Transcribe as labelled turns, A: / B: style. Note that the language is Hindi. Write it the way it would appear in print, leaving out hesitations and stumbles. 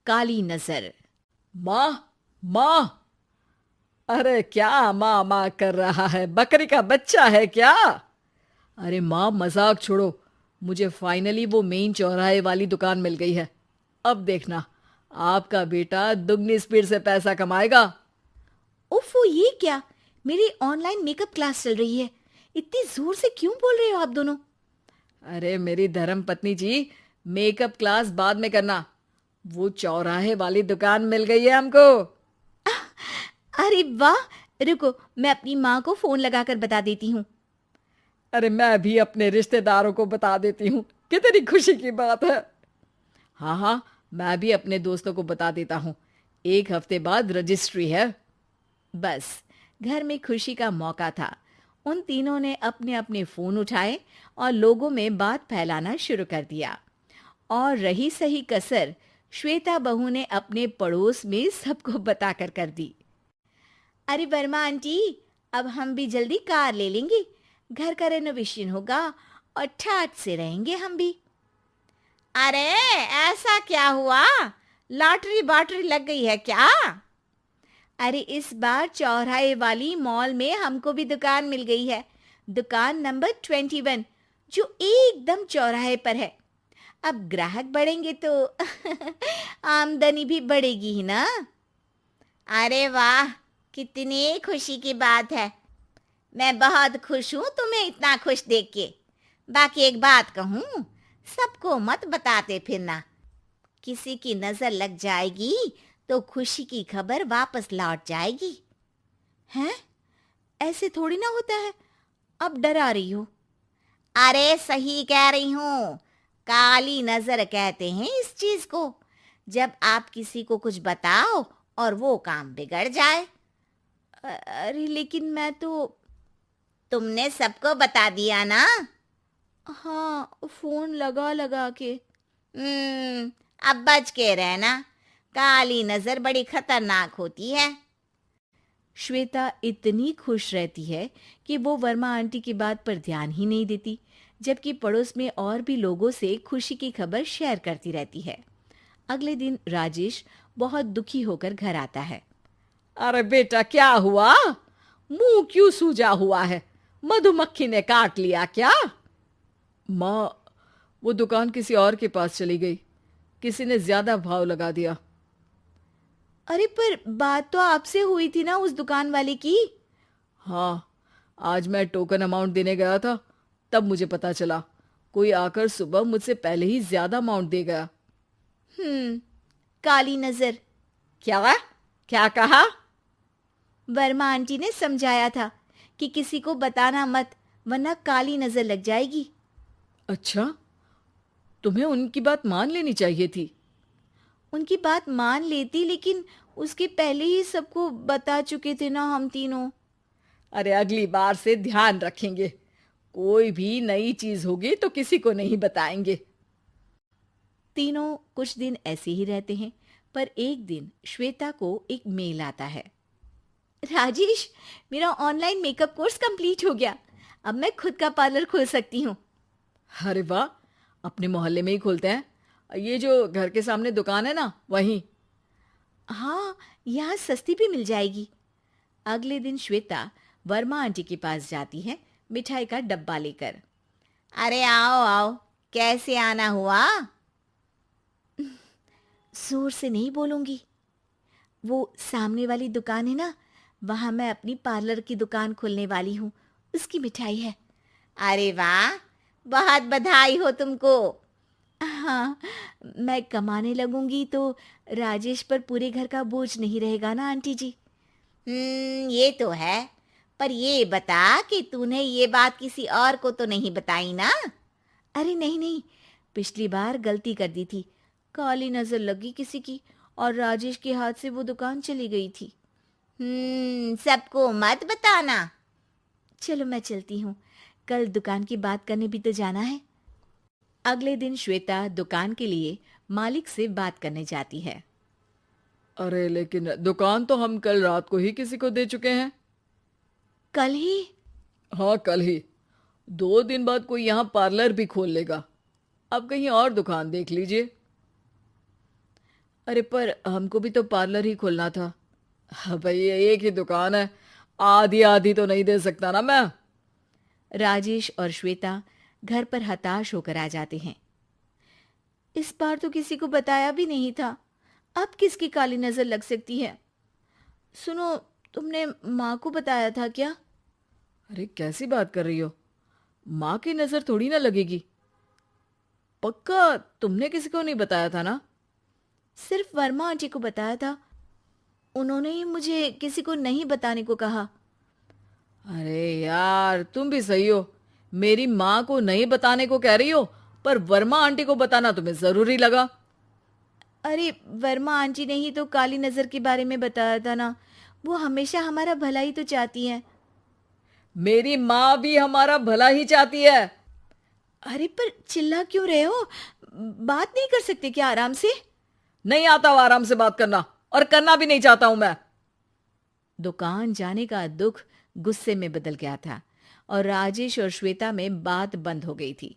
A: काली नजर।
B: माँ, माँ। अरे क्या माँ माँ कर रहा है? बकरी का बच्चा है क्या? अरे माँ, मजाक छोड़ो। मुझे फाइनली वो मेन चौराहे वाली दुकान मिल गई है। अब देखना, आपका बेटा दुगनी स्पीड से पैसा कमाएगा।
A: ओफो, ये क्या? मेरी ऑनलाइन मेकअप क्लास चल रही है। इतनी जोर से क्यों बोल रहे हो आप दोनों?
B: अरे मेरी धर्म पत्नी जी, मेकअप क्लास बाद में करना। वो चौराहे वाली दुकान मिल गई है हमको।
A: अरे वाह! रुको, मैं अपनी माँ को फोन लगाकर बता देती हूँ।
B: अरे मैं भी अपने रिश्तेदारों को बता देती हूँ। कितनी खुशी की बात है। हाँ हाँ, मैं भी अपने दोस्तों को बता देता हूँ। 1 हफ्ते बाद रजिस्ट्री है।
A: बस, घर में खुशी का मौका था। उन तीनों ने अपने अपने फोन उठाए और लोगों में बात फैलाना शुरू कर दिया। और रही सही कसर, श्वेता बहू ने अपने पड़ोस में सबको बताकर कर दी। अरे वर्मा आंटी, अब हम भी जल्दी कार ले लेंगे। घर का रेनोवेशन होगा और ठाट से रहेंगे हम भी। अरे, ऐसा क्या हुआ? लॉटरी बाटरी लग गई है क्या? अरे, इस बार चौराहे वाली मॉल में हमको भी दुकान मिल गई है। दुकान नंबर 21, जो एकदम चौराहे पर है। अब ग्राहक बढ़ेंगे तो आमदनी भी बढ़ेगी ही ना। अरे वाह, कितनी खुशी की बात है। मैं बहुत खुश हूँ तुम्हें इतना खुश देख के। बाकी एक बात कहूँ, सबको मत बताते फिरना। किसी की नजर लग जाएगी तो खुशी की खबर वापस लौट जाएगी। हैं? ऐसे थोड़ी ना होता है। अब डरा रही हो। अरे सही कह रही हूँ। काली नजर कहते हैं इस चीज को, जब आप किसी को कुछ बताओ और वो काम बिगड़ जाए। अरे लेकिन मैं तो। तुमने सबको बता दिया ना? हाँ, फोन लगा लगा के। अब बच के रहना। काली नजर बड़ी खतरनाक होती है। श्वेता इतनी खुश रहती है कि वो वर्मा आंटी की बात पर ध्यान ही नहीं देती, जबकि पड़ोस में और भी लोगों से खुशी की खबर शेयर करती रहती है। अगले दिन राजेश बहुत दुखी होकर घर आता है।
B: अरे बेटा, क्या हुआ? मुंह क्यों सूजा हुआ है? मधुमक्खी ने काट लिया क्या? माँ, वो दुकान किसी और के पास चली गई। किसी ने ज्यादा भाव लगा दिया।
A: अरे पर बात तो आपसे हुई थी ना उस दुकान वाले की।
B: हाँ, आज मैं टोकन अमाउंट देने गया था, तब मुझे पता चला। कोई आकर सुबह मुझसे पहले ही ज्यादा अमाउंट दे गया।
A: हम्म, काली नजर।
B: क्या? क्या कहा?
A: वर्मा आंटी ने समझाया था कि किसी को बताना मत, वरना काली नजर लग जाएगी।
B: अच्छा, तुम्हें उनकी बात मान लेनी चाहिए थी।
A: उनकी बात मान लेती, लेकिन उसके पहले ही सबको बता चुके थे ना हम तीनों।
B: अरे अगली बार से ध्यान रखेंगे। कोई भी नई चीज होगी तो किसी को नहीं बताएंगे।
A: तीनों कुछ दिन ऐसे ही रहते हैं, पर एक दिन श्वेता को एक मेल आता है। राजेश, मेरा ऑनलाइन मेकअप कोर्स कंप्लीट हो गया। अब मैं खुद का पार्लर खोल सकती हूँ।
B: अरे वाह, अपने मोहल्ले में ही खोलते हैं। ये जो घर के सामने दुकान है ना, वहीं।
A: हाँ, यहाँ सस्ती भी मिल जाएगी। अगले दिन श्वेता वर्मा आंटी के पास जाती है, मिठाई का डब्बा लेकर। अरे आओ आओ, कैसे आना हुआ? जोर से नहीं बोलूंगी। वो सामने वाली दुकान है ना, वहां मैं अपनी पार्लर की दुकान खोलने वाली हूँ। उसकी मिठाई है। अरे वाह, बहुत बधाई हो तुमको। हाँ, मैं कमाने लगूंगी तो राजेश पर पूरे घर का बोझ नहीं रहेगा ना आंटी जी। ये तो है। पर ये बता कि तूने ये बात किसी और को तो नहीं बताई ना? अरे नहीं नहीं, पिछली बार गलती कर दी थी। काली नजर लगी किसी की और राजेश के हाथ से वो दुकान चली गई थी। सबको मत बताना। चलो मैं चलती हूँ, कल दुकान की बात करने भी तो जाना है। अगले दिन श्वेता दुकान के लिए मालिक से बात करने जाती है।
B: अरे लेकिन दुकान तो हम कल रात को ही किसी को दे चुके हैं।
A: कल ही?
B: हाँ, कल ही। 2 दिन बाद कोई यहाँ पार्लर भी खोल लेगा। अब कहीं और दुकान देख लीजिए। अरे पर हमको भी तो पार्लर ही खोलना था। हाँ भाई, ये एक ही दुकान है, आधी आधी तो नहीं दे सकता ना मैं।
A: राजेश और श्वेता घर पर हताश होकर आ जाते हैं। इस बार तो किसी को बताया भी नहीं था, अब किसकी काली नजर लग सकती है। सुनो, तुमने माँ को बताया था क्या?
B: अरे कैसी बात कर रही हो, माँ की नजर थोड़ी ना लगेगी। पक्का तुमने किसी को नहीं बताया था ना?
A: सिर्फ वर्मा आंटी को बताया था, उन्होंने ही मुझे किसी को नहीं बताने को कहा।
B: अरे यार, तुम भी सही हो, मेरी माँ को नहीं बताने को कह रही हो, पर वर्मा आंटी को बताना तुम्हें जरूरी लगा।
A: अरे वर्मा आंटी ने ही तो काली नजर के बारे में बताया था ना, वो हमेशा हमारा भला ही तो चाहती हैं।
B: मेरी माँ भी हमारा भला ही चाहती है।
A: अरे पर चिल्ला क्यों रहे हो? बात नहीं कर सकते क्या आराम से?
B: नहीं आता वो आराम से बात करना, और करना भी नहीं चाहता हूं मैं।
A: दुकान जाने का दुख गुस्से में बदल गया था और राजेश और श्वेता में बात बंद हो गई थी।